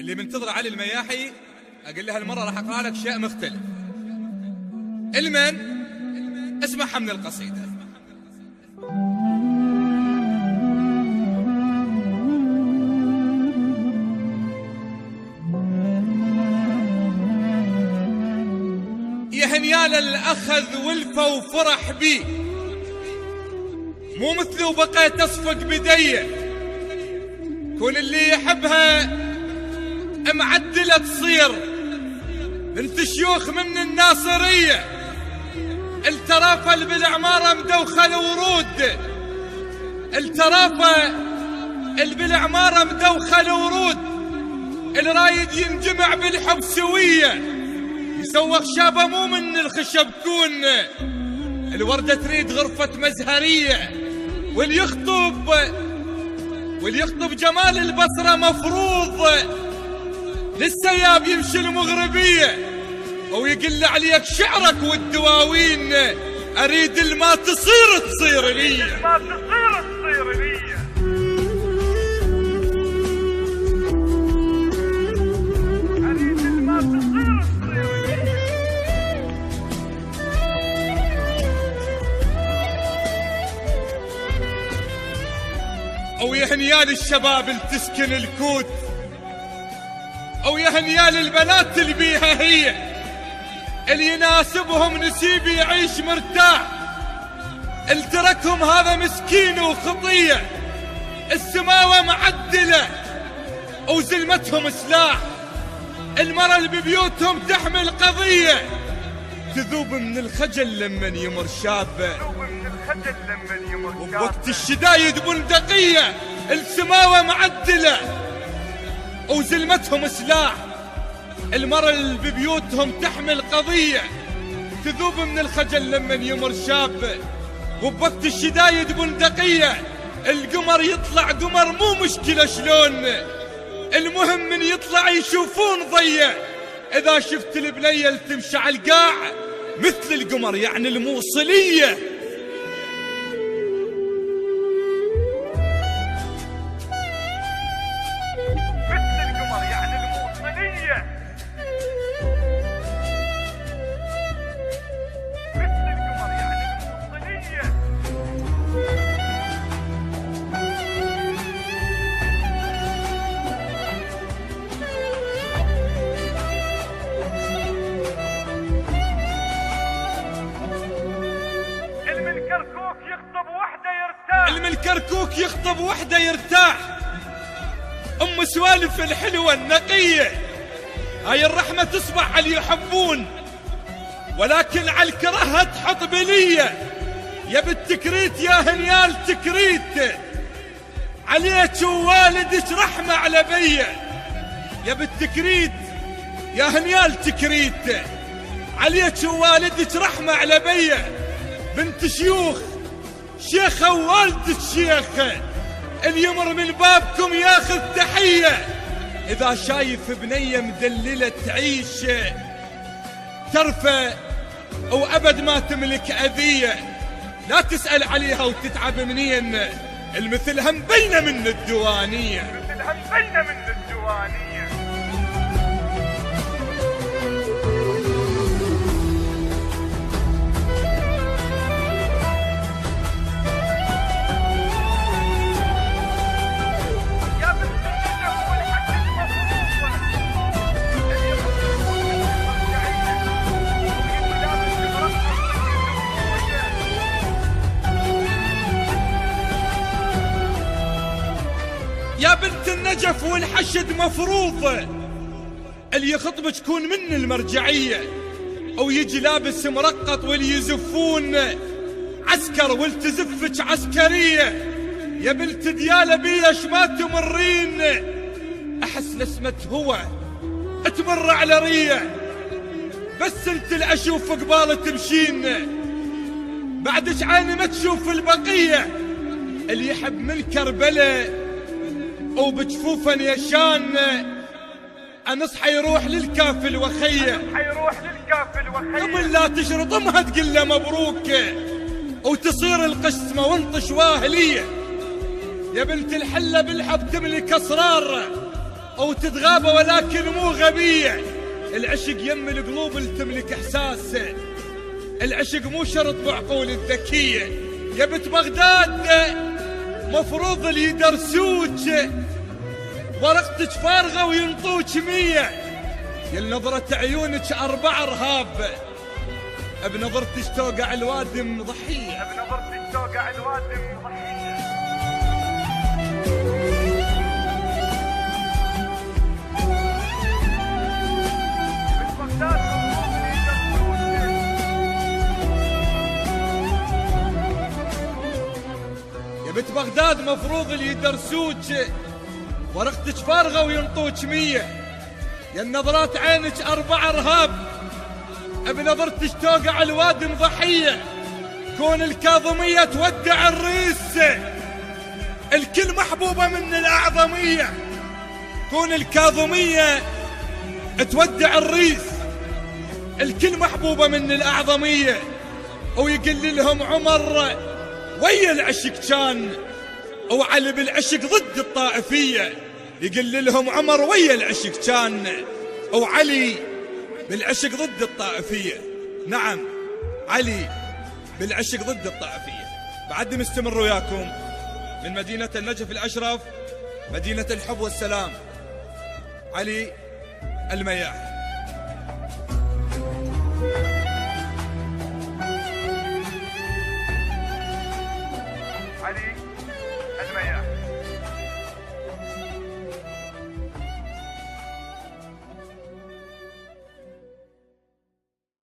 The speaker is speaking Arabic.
اللي منتظر علي المياحي أقول لها المرة راح أقرأ لك شيء مختلف. المن اسمعها من القصيدة. يا هنيال الأخذ والفى وفرح بي، مو مثله بقيت أصفق بديه. كل اللي يحبها معدلة تصير بنت شيوخ من الناصرية. الترافة بالعمارة مدوخة الورود، الترافة بالعمارة مدوخة الورود. الرايد ينجمع بالحب سوية، يسوق شابة مو من الخشب كون. الوردة تريد غرفة مزهرية، واللي يخطب جمال البصرة مفروض للسياب يمشي المغربية، ويقل عليك شعرك والدواوين. أريد الما تصير لي، أو يا هنيال الشباب اللي تسكن الكوت، أو يا هنيال البنات اللي بيها هي، اللي يناسبهم نسيب يعيش مرتاح. اللي تركهم هذا مسكين وخطية، السماوة معدلة وزلمتهم سلاح. المرأة اللي ببيوتهم تحمل قضية، تذوب من الخجل لمن يمر شاب، وبوقت الشدايد بندقية. السماوة معدلة وزلمتهم سلاح. المرأة اللي ببيوتهم تحمل قضية، تذوب من الخجل لمن يمر شاب، وبوقت الشدايد بندقية. القمر يطلع قمر مو مشكلة شلون، المهم من يطلع يشوفون ضيه. إذا شفت البنية اللي تمشي على القاع مثل القمر يعني الموصلية. الكركوك يخطب وحده يرتاح. أم سوالف الحلوة النقية، هاي الرحمة تصبح على اللي يحبون، ولكن على الكراهة تحط بلية. يا بالتكريت يا هنيال تكريت، عليك ووالدك رحمة على بيه. يا بالتكريت يا هنيال تكريت، عليك ووالدك رحمة على بيه. بنت شيوخ شيخة ووالدة شيخة، اللي يمر من بابكم ياخذ تحية. إذا شايف بنية مدللة تعيش ترفى وأبد ما تملك أذية، لا تسأل عليها وتتعب منين. المثلها مبينة من الديوانية. يا بنت النجف والحشد مفروض، اللي يخطبك تكون من المرجعية، أو يجي لابس مرقط واللي يزفون عسكر والتزفك عسكرية. يا بنت ديالة بيش ما تمرين، أحس لسمة هو تمر على رية. بس انت اللي أشوف قبال تمشين، بعدش عيني ما تشوف البقية. اللي يحب من كربلة وبجفوفا يشان، أنصحى يروح للكافل وخيه. قبل لا تشرطمها تقول له مبروك، وتصير القسمة وانطش واهلية. يا بنت الحلة بالحب تملك أسرار، أو تتغابى ولكن مو غبية. العشق يم القلوب اللي تملك إحساس، العشق مو شرط بعقول الذكية. يا بنت بغداد مفروض اللي يدرسوك، ورقتك فارغة وينطوك 100. يا نظرة عيونك 4 رهاب، بنظرتك توقع الوادم ضحية، بنظرتك توقع الوادم ضحية. يا بنت بغداد مفروض اللي يدرسوك، ورقتك فارغة وينطوك 100. يا النظرات عينك 4 رهاب، بنظرتك توقع الوادم ضحية. كون الكاظمية تودع الريس، الكل محبوبة من الأعظمية. كون الكاظمية تودع الريس، الكل محبوبة من الأعظمية. ويقل لهم عمر ويا العشق كان، وعلي بالعشق ضد الطائفية. يقل لهم عمر ويا العشق كان، وعلي بالعشق ضد الطائفية. نعم علي بالعشق ضد الطائفية. بعد مستمر وياكم من مدينة النجف الأشرف، مدينة الحب والسلام، علي المياح.